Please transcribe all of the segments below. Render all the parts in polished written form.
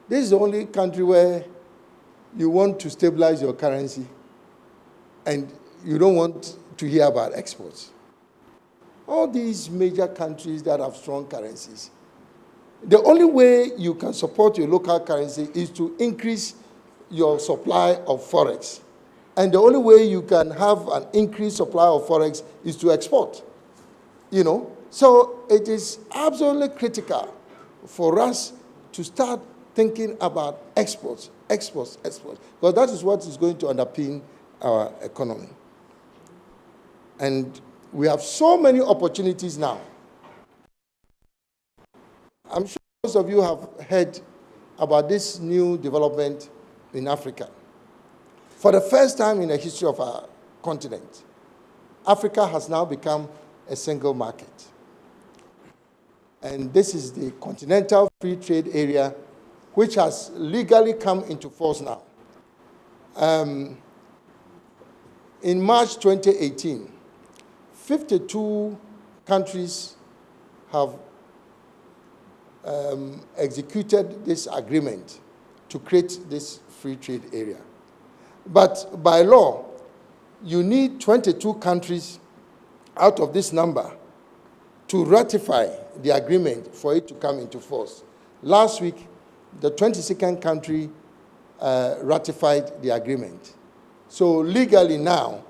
This is the only country where you want to stabilize your currency and you don't want to hear about exports. All these major countries that have strong currencies, the only way you can support your local currency is to increase your supply of forex. And the only way you can have an increased supply of forex is to export. You know? So it is absolutely critical for us to start thinking about exports. Because that is what is going to underpin our economy. And we have so many opportunities now. I'm sure most of you have heard about this new development in Africa. For the first time in the history of our continent, Africa has now become a single market. And this is the Continental Free Trade Area, which has legally come into force now. In March 2018, 52 countries have executed this agreement to create this free trade area. But by law, you need 22 countries out of this number to ratify the agreement for it to come into force. Last week, the 22nd country ratified the agreement. So legally now,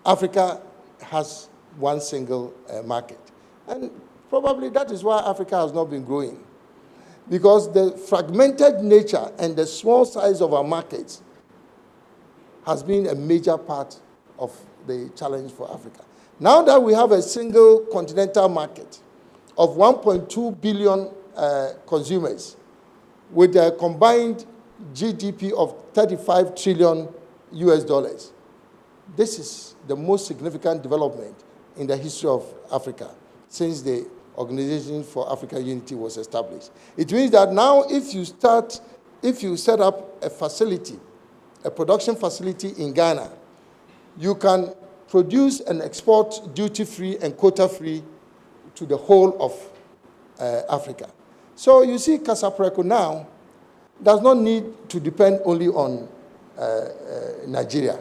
Africa has one single market. And probably that is why Africa has not been growing. Because the fragmented nature and the small size of our markets has been a major part of the challenge for Africa. Now that we have a single continental market of 1.2 billion consumers with a combined GDP of 35 trillion US dollars, this is the most significant development in the history of Africa since the Organization for African Unity was established. It means that now if you set up a facility, a production facility in Ghana, you can produce and export duty-free and quota-free to the whole of Africa. So you see, Casapreco now does not need to depend only on Nigeria.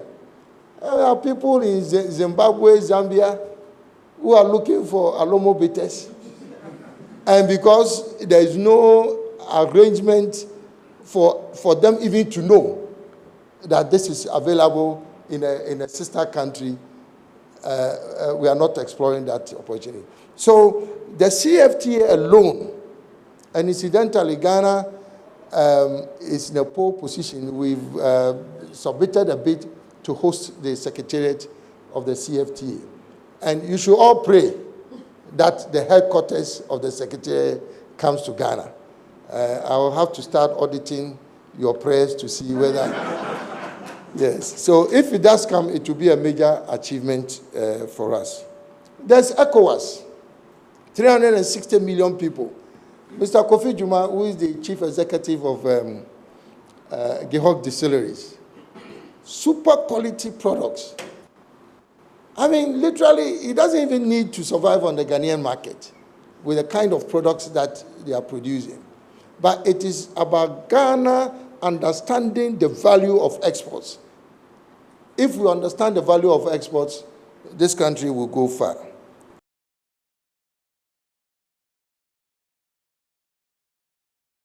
There are people in Zimbabwe, Zambia, who are looking for alomo bitters. And because there is no arrangement for them even to know that this is available in a sister country, we are not exploring that opportunity. So the CFTA alone, and incidentally, Ghana is in a pole position. We've submitted a bid to host the secretariat of the CFTA. And you should all pray that the headquarters of the secretariat comes to Ghana. I will have to start auditing your prayers to see whether... Yes, so if it does come, it will be a major achievement for us. There's ECOWAS, 360 million people. Mr. Kofi Juma, who is the chief executive of Gihog Distilleries, super quality products. I mean, literally, he doesn't even need to survive on the Ghanaian market with the kind of products that they are producing. But it is about Ghana understanding the value of exports. If we understand the value of exports, this country will go far.